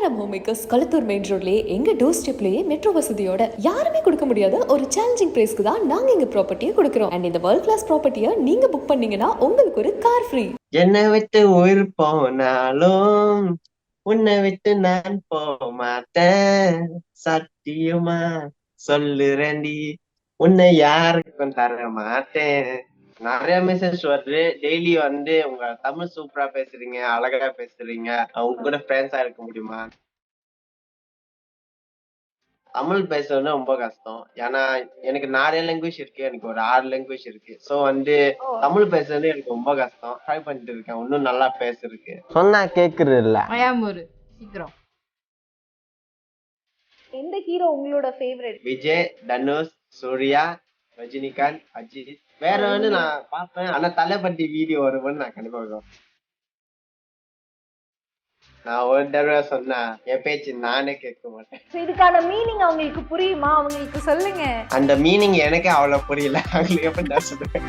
KRM Homemakers Kalathur main ரோட்லயே எங்க door ஸ்டெப்லயே metro வசதியோட யாருமே கொடுக்க முடியாத ஒரு சேலஞ்சிங் பிரைஸ்க்கு தான் நாங்க எங்க ப்ராப்பர்ட்டியை கொடுக்குறோம். அண்ட் இந்த வேர்ல்ட் கிளாஸ் ப்ராப்பர்ட்டியை நீங்க புக் பண்ணீங்கன்னா உங்களுக்கு ஒரு கார் ஃப்ரீ. என்னை விட்டு உயிர் போனாலும் உன்னை விட்டு நான் போக மாட்டேன், சத்தியமா சொல்லுறேன்டி, உன்னை யாருக்கும் தர மாட்டேன். நிறைய மெசேஜ் வருது டெய்லி. உங்க தமிழ் சூப்பரா பேசுறீங்க, அழகா பேசுறீங்க, உங்க கூட ஃப்ரெண்ட்ஸா இருக்க முடியுமா? தமிழ் பேசுறது ரொம்ப கஷ்டம். ஏன்னா எனக்கு நிறைய லாங்குவேஜ் இருக்கு, எனக்கு ஒரு 6 லாங்குவேஜ் இருக்கு. சோ தமிழ் பேசுறது எனக்கு ரொம்ப கஷ்டம். ட்ரை பண்ணிட்டு இருக்கேன் இன்னும் நல்லா பேசுறதுக்கு. சொன்னா கேக்குறது இல்ல. சீக்கிரம். எந்த ஹீரோ உங்களோட ஃபேவரட்? விஜய், தனுஷ், சூர்யா, ரஜினிகாந்த், அஜித். வேற நான் பார்ப்பேன், ஆனா தளபதி வீடியோ வரும்போது நான் கண்டிப்பா பார்ப்பேன். நான் ஒரு தடவை சொன்னா என் பேச்சு நானே கேட்க மாட்டேன். இதுக்கான மீனிங் அவங்களுக்கு புரியுமா? அவங்களுக்கு சொல்லுங்க. அந்த மீனிங் எனக்கு அவ்வளவு புரியல, அவங்களுக்கு எப்படி நான் சொல்றேன்.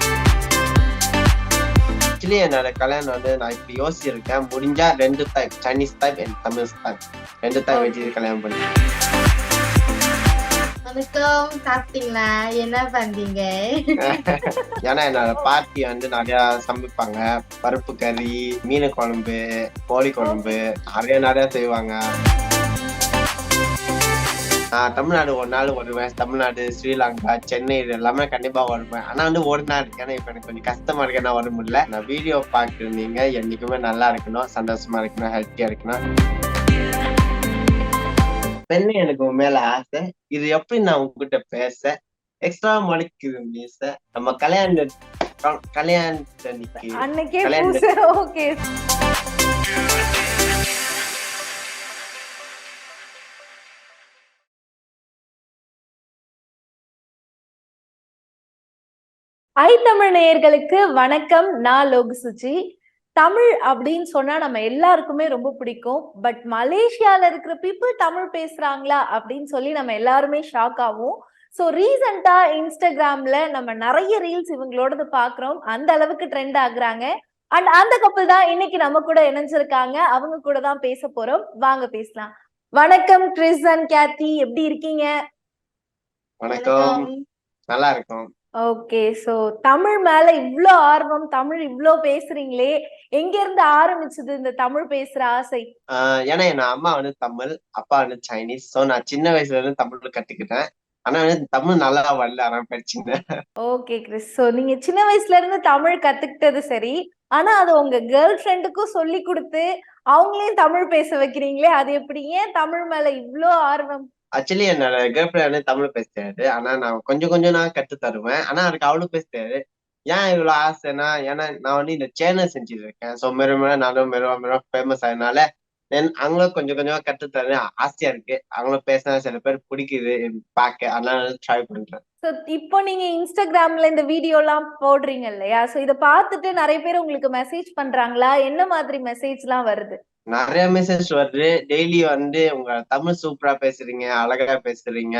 ஆக்சுவலி என்னோட கல்யாணம் நான் இப்படி யோசிச்சிருக்கேன், முடிஞ்சா 2 type, Chinese type and Tamil type, 2 type வச்சு கல்யாணம் பண்ணி. வணக்கம், சாப்பிட்டீங்களா? என்ன பண்றீங்க? ஏன்னா என்னோட பாட்டி நிறைய சமைப்பாங்க. பருப்பு கறி, மீன் குழம்பு, கோழி குழம்பு நிறைய செய்வாங்க. நான் தமிழ்நாடு ஒரு நாள் வருவேன். தமிழ்நாடு, ஸ்ரீலங்கா, சென்னை இது எல்லாமே கண்டிப்பா வருவேன். ஆனா ஒரு நாள் இருக்கு. ஏன்னா இப்ப எனக்கு கொஞ்சம் கஷ்டமா இருக்கு, என்ன வர முடியல. நான் வீடியோ பாக்குறீங்க, என்னைக்குமே நல்லா இருக்கணும், சந்தோஷமா இருக்கணும், ஹெல்த்தியா இருக்கணும். பெண்ணு எனக்கு மேல ஆசை. இது எப்படி நான் உங்ககிட்ட பேச எக்ஸ்ட்ரா மணிக்குது மீச. நம்ம கல்யாணத்தன்னைக்கு அன்னைக்கே ஓகே. தமிழ் நேயர்களுக்கு வணக்கம். நான் லோகசுஜி. தமிழ் அப்படின்னு சொன்னா நம்ம எல்லாருக்குமே ரொம்ப பிடிக்கும். பட் மலேசியால இருக்கிற பீப்புள் தமிழ் பேசுறாங்களா அப்படின்னு சொல்லி நம்ம எல்லாருமே ஷாக் ஆகும். ஸோ ரீசெண்டா இன்ஸ்டாகிராம்ல நம்ம நிறைய ரீல்ஸ் இவங்களோடது பாக்குறோம். அந்த அளவுக்கு ட்ரெண்ட் ஆகுறாங்க. அண்ட் அந்த கப்பல் தான் இன்னைக்கு நம்ம கூட இணைஞ்சிருக்காங்க. அவங்க கூட தான் பேச போறோம். வாங்க பேசலாம். வணக்கம் கிறிஸ் அண்ட் கேத்தி, எப்படி இருக்கீங்க? வணக்கம், நல்லா இருக்கும். ஓகே. சோ தமிழ் மேல இவ்ளோ ஆர்வம், தமிழ் இவ்ளோ பேசுறீங்களே, எங்க இருந்து ஆரம்பிச்சது இந்த தமிழ் பேசுற ஆசை? ஏன்னா என் அம்மா தமிழ், அப்பா சைனீஸ். சோ நான் சின்ன வயசுல இருந்து தமிழ் கத்துக்கிட்டேன். ஆனா தமிழ் நல்லா வரல, ஆனா படிச்சுங்க. Okay Chris. சோ நீங்க சின்ன வயசுல இருந்து தமிழ் கத்துக்கிட்டது சரி, ஆனா அது உங்க கேர்ள் ஃப்ரெண்டுக்கும் சொல்லி கொடுத்து அவங்களையும் தமிழ் பேச வைக்கிறீங்களே, அது எப்படி? ஏன் தமிழ் மேல இவ்ளோ ஆர்வம்? ஆக்சுவலி என்னோட கேர்ள் ஃப்ரெண்ட் தமிழ் பேசுறாரு. ஆனா நான் கொஞ்சம் நான் கத்து தருவேன். ஆனா அதுக்கு அவளும் பேசுறாரு. ஏன் இவ்வளவு ஆசைன்னா, ஏன்னா நான் இந்த சேனல் செஞ்சுட்டு இருக்கேன். சோ நானும் மெருவா ஃபேமஸ் ஆனதுனால அவங்களும் கொஞ்சமா கத்து தரேன். ஆசையா இருக்கு. அவங்களும் பேசினா சில பேர் பிடிக்குது பாக்க, அதனால ட்ரை பண்றேன். இப்போ நீங்க இன்ஸ்டாகிராம்ல இந்த வீடியோ எல்லாம் போடுறீங்க இல்லையா? சோ இத பார்த்துட்டு நிறைய பேர் உங்களுக்கு மெசேஜ் பண்றாங்களா? என்ன மாதிரி மெசேஜ் எல்லாம் வருது? நிறைய மெசேஜ் வருது டெய்லி. உங்க தமிழ் சூப்பரா பேசுறீங்க, அழகா பேசுறீங்க,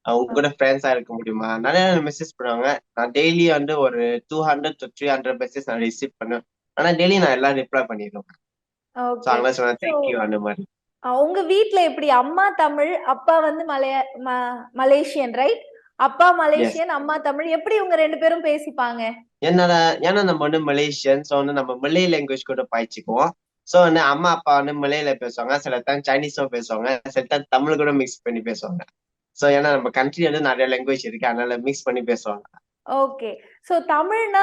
உங்க கூட ஃப்ரெண்ட்ஸா இருக்க முடியுமா, நிறைய மெசேஜ் பண்ணுவாங்க. நான் டெய்லி ஒரு 200 to 300 மெசேஜ் நான் ரிசீவ் பண்ணுவேன். ஆனா டெய்லி நான் எல்லாம் ரிப்ளை பண்ணிடுவேன். உங்க வீட்ல எப்படி? அம்மா தமிழ், அப்பா மலேசியன், ரைட்? அப்பா மலேசியன், அம்மா தமிழ். எப்படி உங்க 2 பேரும் பேசிப்பாங்க? ஏன்னா நம்ம மலேசியன். சோ நம்ம மலே லாங்குவேஜ் கூட பாய்ச்சிக்குவோம். சோ அம்மா அப்பா மலையில பேசுவாங்க, சில டைம் சைனீஸும் பேசுவாங்க, சில டைம் தமிழ் கூட மிக்ஸ் பண்ணி பேசுவாங்க. சோ ஏன்னா நம்ம கண்ட்ரி நிறைய லாங்குவேஜ் இருக்கு, அதனால மிக்ஸ் பண்ணி பேசுவாங்க. ஓகே. சோ தமிழ்னா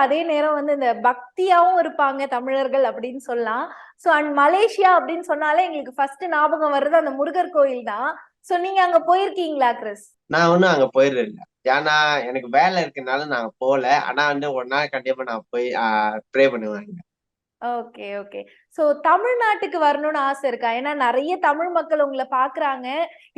அதே நேரம் இந்த பக்தியாவும் இருப்பாங்க தமிழர்கள் அப்படின்னு சொல்லலாம். சோ அண்ட் மலேசியா அப்படின்னு சொன்னாலே எங்களுக்கு ஃபர்ஸ்ட் ஞாபகம் வர்றது அந்த முருகர் கோயில் தான். சோ நீங்க அங்க போயிருக்கீங்களா கிறிஸ்? நான் ஒன்னும் அங்க போயிடுறது இல்லை. ஏன்னா எனக்கு வேலை இருக்கனால நாங்க போல. ஆனா ஒரு நாள் கண்டிப்பா நான் போய் ப்ரே பண்ணுவேன். Okay okay. சோ தமிழ்நாட்டுக்கு வரணும்னு ஆசை இருக்கா? ஏன்னா நிறைய தமிழ் மக்கள் உங்களை பாக்குறாங்க,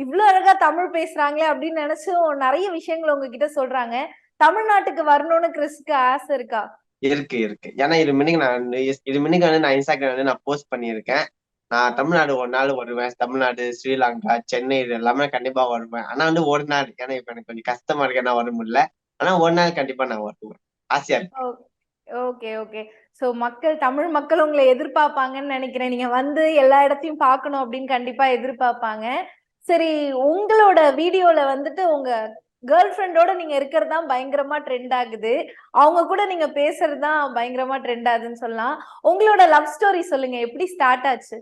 இவ்வளவு அழகா தமிழ் பேசுறாங்களே அப்படின்னு நினைச்சும் நிறைய விஷயங்கள் உங்ககிட்ட சொல்றாங்க. தமிழ்நாட்டுக்கு வரணும்னு கிறிஸ்க்கு ஆசை இருக்கா? இருக்கு. ஏன்னா இது மினிக்கு நான் இன்ஸ்டாகிராம் நான் போஸ்ட் பண்ணியிருக்கேன். நான் தமிழ்நாடு ஒரு நாள் வருவேன். தமிழ்நாடு, ஸ்ரீலங்கா, சென்னை இது எல்லாமே கண்டிப்பா வருவேன். ஆனா ஒரு நாள், ஏன்னா இப்ப எனக்கு கொஞ்சம் கஷ்டமா இருக்கு, என்ன வர முடியல. ஆனா ஒரு நாள் கண்டிப்பா நான் வருவேன், ஆசையா இருக்கு. Okay okay. சோ தமிழ் மக்கள் உங்களை எதிர்பார்ப்பாங்கன்னு நினைக்கிறேன். நீங்க வந்து எல்லா இடத்தையும் பார்க்கணும் அப்படின்னு கண்டிப்பா எதிர்பார்ப்பாங்க. சரி, உங்களோட வீடியோல வந்துட்டு உங்க கேர்ள் ஃப்ரெண்டோட நீங்க இருக்கிறது தான் பயங்கரமா ட்ரெண்ட் ஆகுது. அவங்க கூட நீங்க பேசுறது தான் பயங்கரமா ட்ரெண்ட் ஆகுதுன்னு சொல்லலாம். உங்களோட லவ் ஸ்டோரி சொல்லுங்க. எப்படி ஸ்டார்ட் ஆச்சு?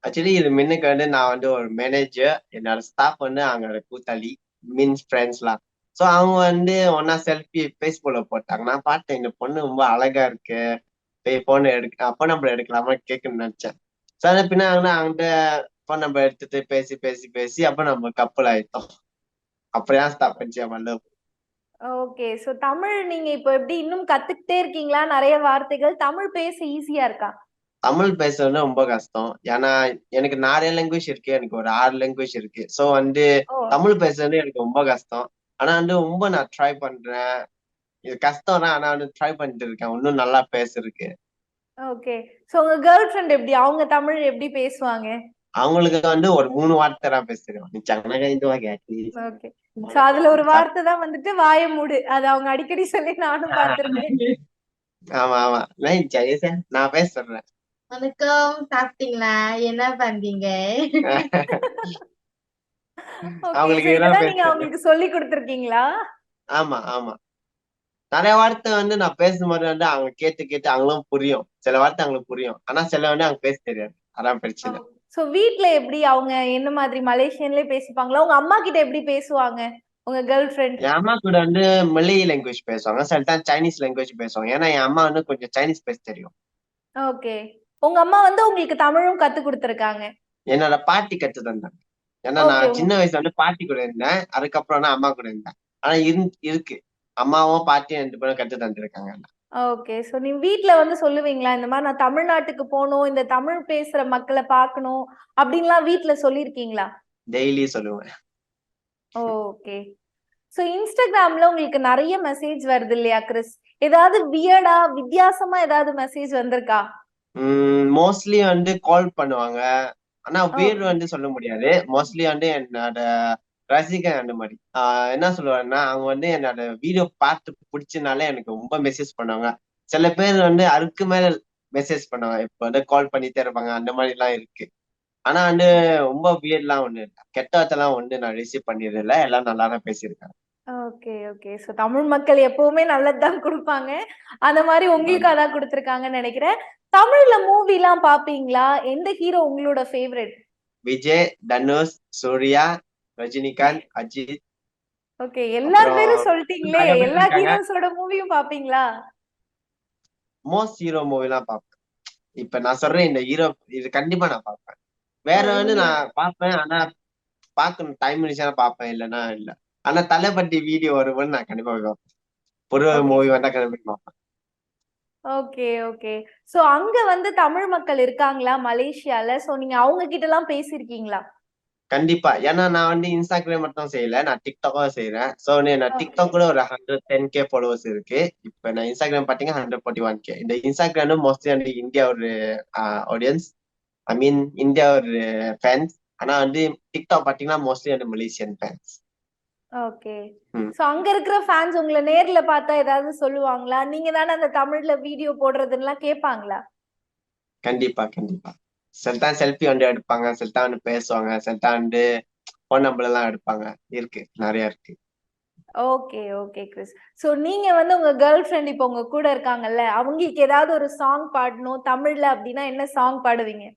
ஆக்சுவலி இது முன்னுக்கு நான் ஒரு மேனேஜர், என்னோட ஸ்டாஃப் அவங்களோட கூட்டாளி மீன்ஸ் ஃப்ரெண்ட்ஸ்லாம். ஸோ அவங்க ஒன்னா செல்ஃபி ஃபேஸ்புக்ல போட்டாங்க. நான் பார்த்தேன் இந்த பொண்ணு ரொம்ப அழகா இருக்கு, போன் அப்போ நம்பர் எடுக்கலாமா கேட்கணும்னு நினைச்சேன். ஸோ அதை பின்ன அவங்ககிட்ட ஃபோன் நம்பர் எடுத்துட்டு பேசி பேசி பேசி அப்போ நம்ம கப்பல் ஆயிட்டோம். அப்படிதான் ஸ்டாப் பண்ணிச்சு அவன் love. ஓகே. சோ தமிழ் நீங்க இப்போ எப்படி இன்னும் கத்துக்கிட்டே இருக்கீங்களா? நிறைய வார்த்தைகள் தமிழ் பேச ஈஸியா இருக்கா? தமிழ் பேசுறது ரொம்ப கஷ்டம். ஏன்னா எனக்கு 4 லாங்குவேஜ் இருக்கு, எனக்கு ஒரு 6 லாங்குவேஜ் இருக்கு. ஸோ ஓ, தமிழ் பேசுறது எனக்கு ரொம்ப கஷ்டம். ஆனா ரொம்ப நான் ட்ரை பண்றேன். இது கஷ்டம் தான், ஆனா ட்ரை பண்ணிட்டு இருக்கேன் இன்னும் நல்லா பேசுறதுக்கு. ஓகே. சோ உங்க கேர்ள் ஃப்ரெண்ட் எப்படி? அவங்க தமிழ் எப்படி பேசுவாங்க? அவங்களுக்கு ஒரு 3 வார்த்தை தான் பேசுறேன். நீ சங்கனக இது வாங்கி ஓகே. சோ அதுல ஒரு வார்த்தை தான் வந்துட்டு வாய மூடு. அது அவங்க அடிக்கடி சொல்லி நானும் பார்த்திருக்கேன். ஆமா ஆமா, நான் சரி நான் பேசுறேன். வணக்கம், சாப்பிட்டீங்களா? என்ன பண்றீங்க? ஓகே. சோ அவங்களுக்கு இதெல்லாம் இதெல்லாம் நீங்க பேசுறேன். அவங்களுக்கு சொல்லி கொடுத்திருக்கீங்களா? ஆமா ஆமா, நிறைய வார்த்தை நான் பேசும்போது அவங்க கேட்டு கேட்டு அவங்களும் புரியும். சில வார்த்தை அவங்களுக்கு புரியும், ஆனா சில அவங்க பேச தெரியாது. அதான் பிரச்சனை. சோ வீட்ல எப்படி அவங்க என்ன மாதிரி மலேசியன்லயே பேசிப்பாங்களா? உங்க அம்மா கிட்ட எப்படி பேசுவாங்க உங்க கேர்ள் ஃப்ரெண்ட்? என் அம்மா கூட மலேய் லாங்குவேஜ் பேசுவாங்க, சில டைம் சைனீஸ் லாங்குவேஜ் பேசுவாங்க. ஏன்னா என் அம்மா கொஞ்சம் சைனீஸ் பேச தெரியும். ஓகே. உங்க அம்மா வந்து உங்களுக்கு தமிழும் கத்து கொடுத்திருக்காங்க. என்னோட பாட்டி கத்து தந்தாங்க. ஏன்னா ஓகே. நான் சின்ன வயசுல பாட்டி கூட இருந்தேன், அதுக்கப்புறம் அம்மா கூட இருந்தேன். ஆனா இருக்கு, அம்மாவும் பாட்டியும் 2 பேரும் கத்து தந்திருக்காங்க. ஓகே. சோ நீ வீட்ல வந்து சொல்லுவீங்களா? இந்த மாதிரி நான் தமிழ்நாட்டுக்கு போகணும், இந்த தமிழ் பேசுற மக்களை பார்க்கணும் அப்படின்லாம் வீட்ல சொல்லியிருக்கீங்களா? டெய்லி சொல்லுவேன். ஓகே. சோ இன்ஸ்டாகிராம்ல உங்களுக்கு நிறைய மெசேஜ் வருது இல்லையா கிறிஸ்? ஏதாவது வியர்டா வித்தியாசமா ஏதாவது மெசேஜ் வந்திருக்கா? மோஸ்ட்லி கால் பண்ணுவாங்க. ஆனா வீடு ஓகே. சொல்ல முடியாது. மோஸ்ட்லி என்னோட ரசிகன் அந்த மாதிரி என்ன சொல்லுவாருன்னா, அவங்க என்னோட வீடியோ பார்த்து பிடிச்சனால எனக்கு ரொம்ப மெசேஜ் பண்ணுவாங்க. சில பேர் அதுக்கு மேல மெசேஜ் பண்ணுவாங்க. இப்ப கால் பண்ணிட்டே இருப்பாங்க, அந்த மாதிரி எல்லாம் இருக்கு. ஆனா ரொம்ப வியர்ட்லாம் ஒண்ணு இல்ல, கெட்ட வார்த்தைலாம் நான் ரிசீவ் பண்ணியது இல்ல. எல்லாம் நல்லா தான் பேசியிருக்காங்க. ஓகே. ஓகே. சோ தமிழ் மக்கள் எப்பவுமே நல்லதுதான் குடுப்பாங்க. அந்த மாதிரி உங்களுக்கு ஆமா. அதான் குடுத்திருக்காங்கன்னு நினைக்கிறேன். தமிழ்ல மூவி எல்லாம் பாப்பீங்களா? எந்த ஹீரோ உங்களோட ஃபேவரட்? விஜய், தனுஷ், சூர்யா, ரஜினிகாந்த், அஜித், ஓகே. எல்லார் அப்புறம் பேரும் சொல்லிட்டீங்களே. நிறைய பேர் எல்லா இருக்காங்க. ஹீரோஸோட மூவியும் பாப்பீங்களா? மோஸ்ட் ஹீரோ மூவி எல்லாம் பார்ப்பேன். இப்ப நான் சொல்றேன் இந்த ஹீரோ, இது கண்டிப்பா நான் பார்ப்பேன். ஓ, வேற இந்த நான் பார்ப்பேன், ஆனா பார்க்கணும் டைம் இருந்துச்சுன்னா பார்ப்பேன், இல்லைன்னா இல்ல. ஆனா தளபதி வீடியோ வரும்போது நான் கண்டிப்பா போய் பார்ப்பேன். புது ஓகே. மூவி வந்தா கண்டிப்பா பார்ப்பேன். ஓகே. ஓகே. சோ அங்க வந்து தமிழ் மக்கள் இருக்காங்களா மலேசியால? சோ நீங்க அவங்க கிட்ட எல்லாம் பேசியிருக்கீங்களா? கண்டிப்பா, ஏன்னா நான் இன்ஸ்டாகிராம் மட்டும் செய்யல, நான் டிக்டாக்கும் செய்யறேன். சோ நான் ஓகே. டிக்டாக் கூட ஒரு 110K ஃபாலோவர்ஸ் இருக்கு. இப்ப நான் இன்ஸ்டாகிராம் பாத்தீங்கன்னா 141K. இந்த இன்ஸ்டாகிராம் மோஸ்ட்லி இந்தியா ஒரு ஆடியன்ஸ், ஐ மீன் இந்தியா ஒரு ஃபேன்ஸ். ஆனா டிக்டாக் பாத்தீங்கன்னா mostly Malaysian fans. Okay. So அங்க இருக்கிற ஃபேன்ஸ் உங்களை நேர்ல பார்த்தா ஏதாவது சொல்லுவாங்களா? நீங்க தானே அந்த தமிழ்ல வீடியோ போடுறதுலாம் கேட்பாங்களா? கண்டிப்பா கண்டிப்பா, சில டைம் செல்ஃபி எடுப்பாங்க, சில டைம் பேசுவாங்க, சில டைம் ஃபோன் நம்பர் எல்லாம் எடுப்பாங்க. இருக்கு, நிறைய இருக்கு. ஓகே. Okay Chris. சோ நீங்க வந்து உங்க கேர்ள் ஃப்ரெண்ட் இப்ப உங்க கூட இருக்காங்கல்ல, அவங்களுக்கு ஏதாவது ஒரு சாங் பாடணும் தமிழ்ல அப்படின்னா என்ன சாங் பாடுவீங்க?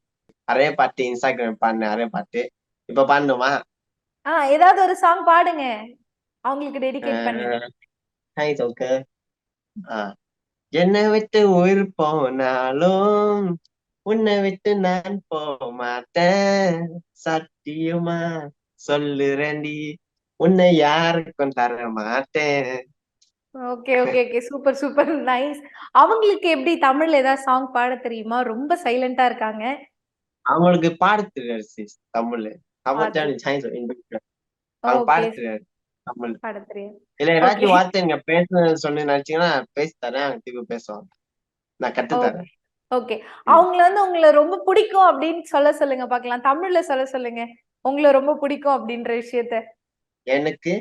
நிறைய பாட்டு இன்ஸ்டாகிராம் பாடினேன், நிறைய பாட்டு. இப்ப பாடணுமா? ஏதாவது ஒரு சாங் பாடுங்க. அவங்களுக்கு டெடிகேட் பண்ணி. ஹாய் சோக்கு. என்னை விட்டு உயிர் போனாலும் உன்னை விட்டு நான் போக மாட்டேன், சத்தியமா சொல்லுறேன்டி, உன்னை யாருக்கும் தர மாட்டேன். Okay. Okay. Okay. Super, super. Nice. அவங்களுக்கு எப்படி தமிழ்ல ஏதாவது சாங் பாட தெரியுமா? ரொம்ப சைலண்டா இருக்காங்க. அவங்களுக்கு பாட தெரியாது sis, தமிழ். பாட்டு. அவன் சாய்ஸ் அவங்க பாட ஓகே. தெரியாது தமிழ். பாட தெரியும். இல்ல ஓகே. ஏதாச்சும் வார்த்தை நீங்க பேச சொன்னு நினைச்சீங்கன்னா பேசி தரேன், அவங்க திருப்பி பேசுவாங்க, நான் கத்து தரேன். ஓகே. அவங்கள வந்து உங்கள ரொம்ப பிடிக்கும் அப்படின்னு சொல்லுங்க பார்க்கலாம். தமிழ்ல சொல்லுங்க. உங்கள ரொம்ப பிடிக்கும் அப்படின்ற விஷயத்த. எனக்கு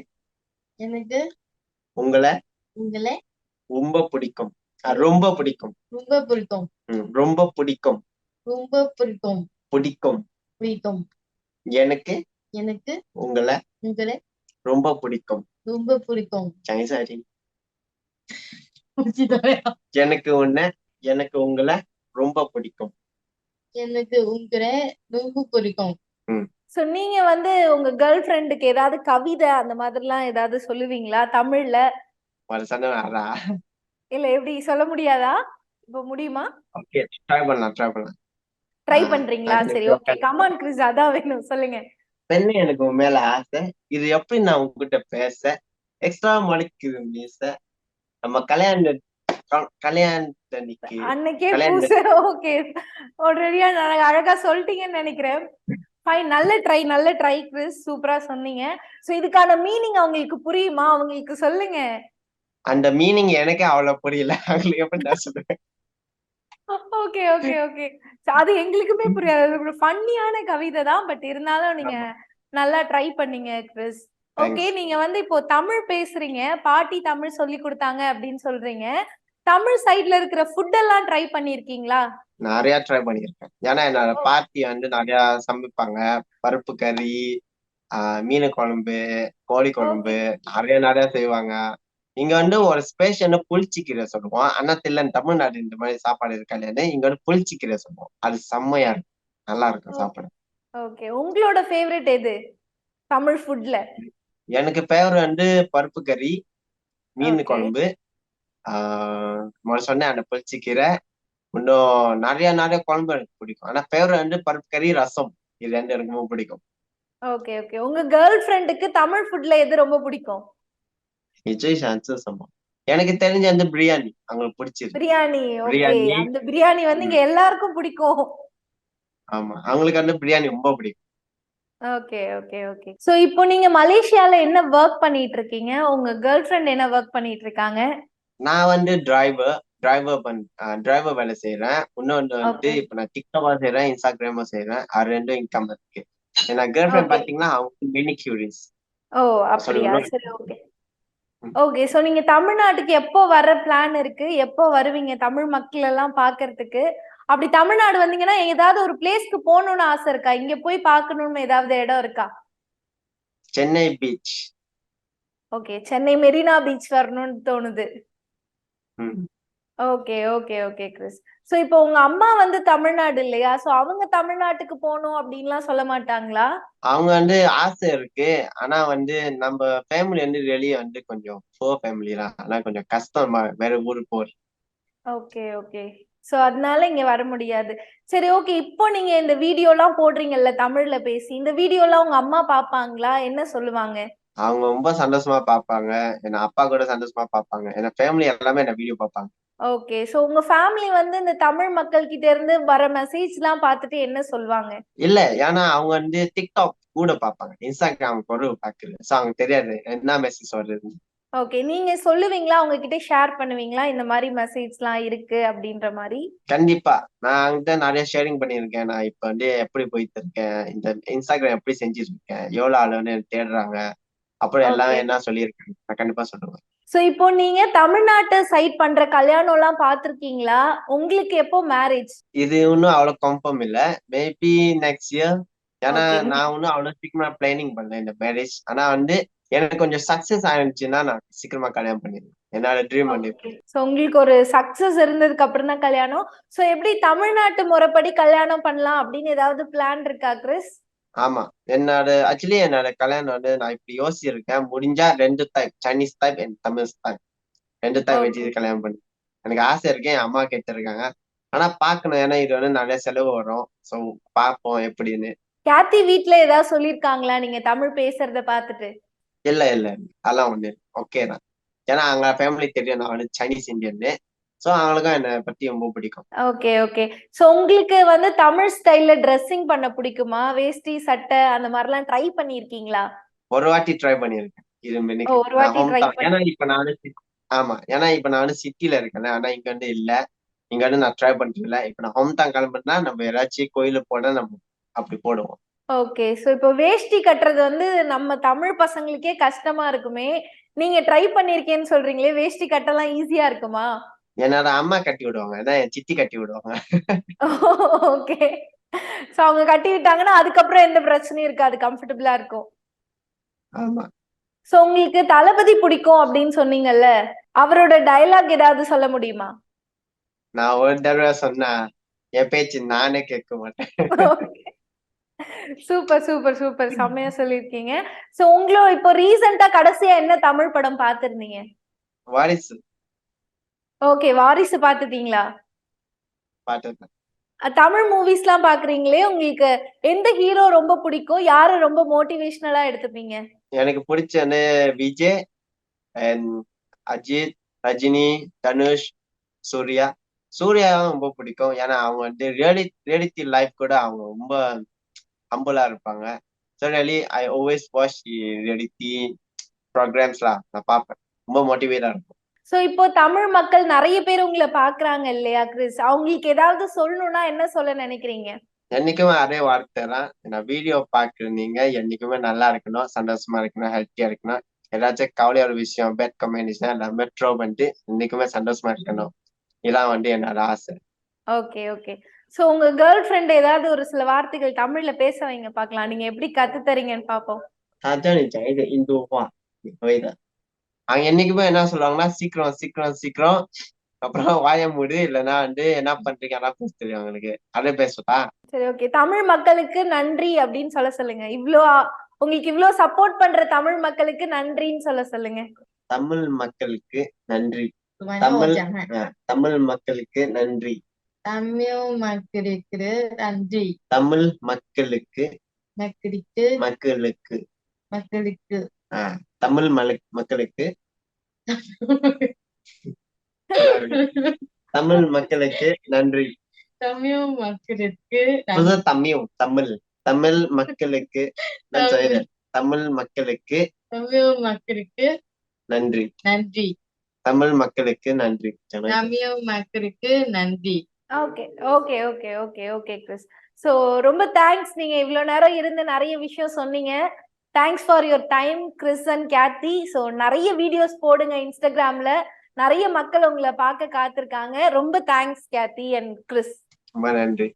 எனக்கு உங்களை உங்களை ரொம்ப பிடிக்கும். ரொம்ப பிடிக்கும். ரொம்ப பிடிக்கும். ரொம்ப பிடிக்கும். ரொம்ப பிடிக்கும். பிடிக்கும். பிடிக்கும். எனக்கு எனக்கு உங்களை உங்களை ரொம்ப பிடிக்கும். ரொம்ப பிடிக்கும். சரி. புரியுதா? எனக்கு உங்களை ரொம்ப பிடிக்கும். எனக்கு உங்களை ரொம்ப பிடிக்கும். சோ நீங்க வந்து உங்க கேர்ள் ஃப்ரெண்டுக்கு ஏதாவது கவிதை அந்த மாதிரிலாம் ஏதாவது சொல்லுவீங்களா தமிழ்ல? ஒரு சண்டை வரா. இல்ல எப்படி சொல்ல முடியாதா? இப்ப முடியுமா? ஓகே, ட்ரை பண்ணலாம். ட்ரை பண்றீங்களா? சரி, ஓகே. எனக்கு கமான் கிறிஸ், அதான் வேணும். சொல்லுங்க. பெண்ணு எனக்கு உன் மேல ஆசை. இது எப்படி நான் உங்ககிட்ட பேச எக்ஸ்ட்ரா மணிக்குது மீச. நம்ம கல்யாணத்தன்னைக்கு அன்னைக்கே கல்யாண பூச. ஓகே, ஆல்ரெடியா அழகா சொல்லிட்டீங்கன்னு நினைக்கிறேன். ஃபைன், நல்ல ட்ரை கிறிஸ், சூப்பரா சொன்னீங்க. சோ இதுக்கான மீனிங் அவங்களுக்கு புரியுமா? அவங்களுக்கு சொல்லுங்க. அந்த மீனிங் எனக்கே அவ்வளவு புரியல. அவங்களுக்கு எப்படி நான் சொல்லுவேன். Okay okay okay. அது எங்களுக்குமே புரியாது. அது ஒரு ஃபன்னியான கவிதை தான். பட் இருந்தாலும் நீங்க ஆமா, நல்லா ட்ரை பண்ணீங்க கிறிஸ். Okay, thanks. நீங்க வந்து இப்போ தமிழ் பேசுறீங்க. பாட்டி தமிழ் சொல்லி கொடுத்தாங்க அப்படின்னு சொல்றீங்க. தமிழ் சைடுல இருக்கிற ஃபுட் எல்லாம் ட்ரை பண்ணிருக்கீங்களா? நிறைய ட்ரை பண்ணியிருக்கேன். ஏன்னா என்னோட ஓ, பாட்டி நிறைய சமைப்பாங்க. பருப்பு கறி, மீன் குழம்பு, கோழி ஓகே குழம்பு நிறைய செய்வாங்க. இங்க ஒரு ஸ்பெஷல் புளிச்சிக்கீரை சொல்லுவோம். ஆனா தெரியல தமிழ்நாடு இந்த மாதிரி சாப்பாடு இருக்கா இல்லையான்னு. இங்க புளிச்சிக்கீரை சொல்லுவோம். அது செம்மையா இருக்கும், நல்லா இருக்கும் சாப்பாடு. ஓகே. உங்களோட ஃபேவரட் எது தமிழ் ஃபுட்ல? எனக்கு ஃபேவரட் பருப்பு கறி, மீன் ஓகே குழம்பு, முதல்ல சொன்னேன் அந்த புளிச்சிக்கீரை. இன்னும் நிறைய குழம்பு எனக்கு பிடிக்கும். ஆனா ஃபேவரட் பருப்பு கறி, ரசம். இது ரெண்டு எனக்கு ரொம்ப பிடிக்கும். Okay okay. உங்க கேர்ள் ஃப்ரெண்டுக்கு தமிழ் ஃபுட்ல எது ரொம்ப பிடிக்கும்? விஜய் சான்சஸ் சம்பவம். எனக்கு தெரிஞ்ச பிரியாணி அவங்களுக்கு பிடிச்சிருக்கு. பிரியாணி. ஓகே, பிரியாணி. அந்த பிரியாணி வந்து இங்க எல்லாருக்கும் பிடிக்கும். ஆமா, அவங்களுக்கு பிரியாணி ரொம்ப பிடிக்கும். Okay okay okay. சோ இப்போ நீங்க மலேசியால என்ன ஒர்க் பண்ணிட்டு இருக்கீங்க? உங்க கேர்ள் ஃப்ரெண்ட் என்ன ஒர்க் பண்ணிட்டு இருக்காங்க? நான் டிரைவர் வேலை செய்யறேன். இன்னொன்று ஓகே இப்ப நான் டிக்டாக்கா செய்யறேன், இன்ஸ்டாகிராமா செய்யறேன். அது ரெண்டும் இன்கம் இருக்கு. என் கேர்ள் ஃபிரெண்ட் ஓகே. பாத்தீங்கன்னா அவங்க மினி கியூரிஸ் ஓ, சொல்லு அப்படியா? சரி, ஓகே ம். ஓகே. சோ நீங்க தமிழ்நாட்டுக்கு எப்போ வர பிளான் இருக்கு? எப்போ வருவீங்க தமிழ் மக்கள் எல்லாம் பாக்குறதுக்கு? அப்படி தமிழ்நாடு வந்தீங்கன்னா ஏதாவது ஒரு பிளேஸ்க்கு போகணும்னு ஆசை இருக்கா? இங்க போய் பார்க்கணும்னு ஏதாவது இடம் இருக்கா? Chennai beach. Okay, Chennai Marina beach வரணும்னு தோணுது. ம். Okay okay okay Chris. So இப்போ உங்க அம்மா வந்து தமிழ்நாடு இல்லையா? சோ அவங்க தமிழ்நாட்டுக்கு போகணும் அப்படின்லாம் சொல்ல மாட்டாங்களா? அவங்க ஆசை இருக்கு. ஆனா நம்ம ஃபேமிலி வெளியே கொஞ்சம் புவர் ஃபேமிலி தான். ஆனா கொஞ்சம் கஷ்டம் வேற ஊருக்கு போறது. Okay okay. சோ அதனால இங்க வர முடியாது. சரி, ஓகே. இப்போ நீங்க இந்த வீடியோலாம் போடுறீங்கல்ல தமிழ்ல பேசி, இந்த வீடியோலாம் உங்க அம்மா பாப்பாங்களா? என்ன சொல்லுவாங்க? அவங்க ரொம்ப சந்தோஷமா பார்ப்பாங்க. என் அப்பா கூட சந்தோஷமா பார்ப்பாங்க. என் ஃபேமிலி எல்லாமே என்ன வீடியோ பார்ப்பாங்க. ஓகே. சோ உங்க ஃபேமிலி வந்து இந்த தமிழ் மக்கள் கிட்ட இருந்து வர மெசேஜ்லாம் பார்த்துட்டு என்ன சொல்வாங்க? இல்ல, ஏன்னா அவங்க டிக்டாக் கூட பார்ப்பாங்க. இன்ஸ்டாகிராம் குறைவு பாக்குறது. சோ அவங்க தெரியாது என்ன மெசேஜ் வருது. ஓகே. நீங்க சொல்லுவீங்களா? அவங்க கிட்ட ஷேர் பண்ணுவீங்களா? இந்த மாதிரி மெசேஜ்லாம் இருக்கு அப்படின்ற மாதிரி? கண்டிப்பா. நான் அவங்ககிட்ட நிறைய ஷேரிங் பண்ணியிருக்கேன். நான் இப்ப எப்படி போயிட்டு இருக்கேன், இந்த இன்ஸ்டாகிராம் எப்படி செஞ்சுட்டு இருக்கேன், எவ்வளவு ஆளுன்னு தேடுறாங்க, அப்புறம் எல்லாம் ஓகே. என்ன சொல்லியிருக்காங்க, நான் கண்டிப்பா சொல்லுவேன். சோ இப்போ நீங்க தமிழ்நாட்டு சைட் பண்ற கல்யாணம் எல்லாம் பாத்திருக்கீங்களா? உங்களுக்கு எப்போ மேரேஜ்? இது இன்னும் அவ்வளவு கன்ஃபார்ம் இல்ல. Maybe next year. ஏன்னா ஓகே. நான் இன்னும் அவ்வளவு சீக்கிரமா பிளானிங் பண்ணல இந்த மேரேஜ். ஆனா எனக்கு கொஞ்சம் சக்சஸ் ஆயிருந்துச்சுன்னா நான் சீக்கிரமா கல்யாணம் பண்ணிடுவேன். என்னோட ட்ரீம் ஓகே. சோ உங்களுக்கு ஒரு சக்சஸ் இருந்ததுக்கு அப்புறம் தான் கல்யாணம். சோ எப்படி தமிழ்நாட்டு முறைப்படி கல்யாணம் பண்ணலாம் அப்படின்னு ஏதாவது பிளான் இருக்கா கிறிஸ்? ஆமா. என்னோட கல்யாணம் நான் இப்படி யோசிச்சிருக்கேன். முடிஞ்சா 2 type, Chinese type and Tamil type. 2 type okay. வச்சு கல்யாணம் பண்ணி எனக்கு ஆசை இருக்கு. என் அம்மா கேட்டிருக்காங்க. ஆனா பாக்கணும், ஏன்னா இது நிறைய செலவு வரும். சோ பாப்போம் எப்படின்னு. கேத்தி வீட்ல ஏதாவது சொல்லிருக்காங்களா நீங்க தமிழ் பேசுறத பாத்துட்டு? இல்ல இல்ல இல்ல. அதெல்லாம் ஓகே தான். ஏன்னா அவங்க ஃபேமிலி தெரியும் நான் சைனீஸ் இந்தியன்னு. சோ அவங்களுக்கும் என்னை பத்தி ரொம்ப பிடிக்கும். Okay okay. சோ உங்களுக்கு வந்து தமிழ் ஸ்டைல்ல ட்ரெஸ்ஸிங் பண்ண பிடிக்குமா? வேஷ்டி சட்டை அந்த மாதிரிலாம் ட்ரை பண்ணிருக்கீங்களா? ஒரு வாட்டி ட்ரை பண்ணியிருக்கேன். இது ஓ, ஒரு நான் வாட்டி ஹோம் ட்ரை டவுன். பண்ணி. ஏன்னா இப்ப ஆமா, ஏன்னா இப்ப நான் சிட்டில இருக்கேன். ஆனா இங்க இல்ல. இங்க நான் ட்ரை பண்றது இல்ல. இப்ப நான் ஹோம் டவுன் கிளம்புனா நம்ம ஏதாச்சும் கோயிலுக்கு போனா நம்ம அப்படி போடுவோம். ஓகே. சோ இப்போ வேஷ்டி கட்டுறது வந்து நம்ம தமிழ் பசங்களுக்கே கஷ்டமா இருக்குமே. நீங்க ட்ரை பண்ணிருக்கேன்னு சொல்றீங்களே, வேஷ்டி கட்டலாம் ஈஸியா இருக்குமா? என்னோட அம்மா கட்டி விடுவாங்க, அதான் என் சித்தி கட்டி விடுவாங்க. ஓகே. சோ அவங்க கட்டி விட்டாங்கன்னா அதுக்கப்புறம் எந்த பிரச்சனையும் இருக்காது, கம்ஃபர்டபுளா இருக்கும். ஆமா. சோ உங்களுக்கு தளபதி பிடிக்கும் அப்படின்னு சொன்னீங்கல்ல, அவரோட டயலாக் ஏதாவது சொல்ல முடியுமா? நான் ஒரு தடவை சொன்னா என் பேச்சு நானே கேட்க மாட்டேன். சூப்பர் சூப்பர் சூப்பர், செம்மையா சொல்லியிருக்கீங்க. சோ உங்களோ இப்போ ரீசெண்டா கடைசியா என்ன தமிழ் படம் பார்த்திருந்தீங்க? வாரிசு ஓகே, வாரிசு பார்த்துட்டீங்களா? பாட்டு. தமிழ் மூவிஸ்லாம் பாக்குறீங்களே, உங்களுக்கு எந்த ஹீரோ ரொம்ப பிடிக்கும்? யாரை ரொம்ப மோட்டிவேஷனலா எடுத்துப்பீங்க? எனக்கு பிடிச்சது விஜய் அண்ட் அஜித், ரஜினி, தனுஷ், சூர்யா. சூர்யாவும் ரொம்ப பிடிக்கும். ஏன்னா அவங்க வந்து ரியாலிட்டி லைஃப் கூட அவங்க ரொம்ப ஹம்பலா இருப்பாங்க. So really I always watch reality ப்ரோக்ராம்ஸ்லாம் நான் பார்ப்பேன். ரொம்ப மோட்டிவேட்டா இருக்கும். சோ இப்போ தமிழ் மக்கள் நிறைய பேர் உங்களை பாக்குறாங்க இல்லையா கிறிஸ்? அவங்களுக்கு ஏதாவது சொல்லணும்னா என்ன சொல்ல நினைக்கிறீங்க? என்னைக்குமே அதே வார்த்தை தான். நான் வீடியோ பார்க்குறீங்க, என்னைக்குமே நல்லா இருக்கணும், சந்தோஷமா இருக்கணும், ஹெல்த்தியா இருக்கணும். ஏதாச்சும் கவலையோட விஷயம், பேட் கம்யூனிகேஷன் எல்லாமே த்ரோ பண்ணிட்டு என்னைக்குமே சந்தோஷமா இருக்கணும். இதான் வந்து என்னோட ஆசை. Okay okay. சோ உங்க கேர்ள் ஃப்ரெண்ட் ஏதாவது ஒரு சில வார்த்தைகள் தமிழ்ல பேச வைங்க பார்க்கலாம். நீங்க எப்படி கத்து தரீங்கன்னு பாப்போம். 他教你讲一点印度话，你可以的。அவங்க என்னைக்குமே என்ன சொல்லுவாங்கன்னா சீக்கிரம் சீக்கிரம் சீக்கிரம், அப்புறம் வாய மூடு, இல்லைன்னா வந்து என்ன பண்றீங்க அதான் பேச தெரியும் அவங்களுக்கு. அதே பேசுவா. சரி ஓகே. தமிழ் மக்களுக்கு நன்றி அப்படின்னு சொல்லுங்க. உங்களுக்கு இவ்ளோ சப்போர்ட் பண்ற தமிழ் மக்களுக்கு நன்றின்னு சொல்லுங்க. தமிழ் மக்களுக்கு நன்றி. 怎么让我 தமிழ் 讲哈？ தமிழ் மக்களுக்கு நன்றி. தமிழ் மக்களுக்கு நன்றி. தமிழ் மக்களுக்கு மக்களுக்கு மக்களுக்கு மக்களுக்கு தமிழ் மக்களுக்கு தமிழ் மக்களுக்கு நன்றி. தமிழ் மக்களுக்கு புது தமிழ் தமிழ் மக்களுக்கு நான் சொல்றேன். தமிழ் மக்களுக்கு தமிழ் மக்களுக்கு நன்றி. நன்றி. தமிழ் மக்களுக்கு நன்றி. தமிழ் மக்களுக்கு நன்றி. Okay okay okay okay okay Chris. So ரொம்ப தேங்க்ஸ், நீங்க இவ்வளவு நேரம் இருந்து நிறைய விஷயம் சொன்னீங்க. Thanks for your time Chris and Kathy. So நிறைய வீடியோஸ் போடுங்க இன்ஸ்டாகிராம்ல, நிறைய மக்கள் உங்களை பார்க்க காத்திருக்காங்க. ரொம்ப தேங்க்ஸ் கேத்தி அண்ட் கிறிஸ். ரொம்ப நன்றி.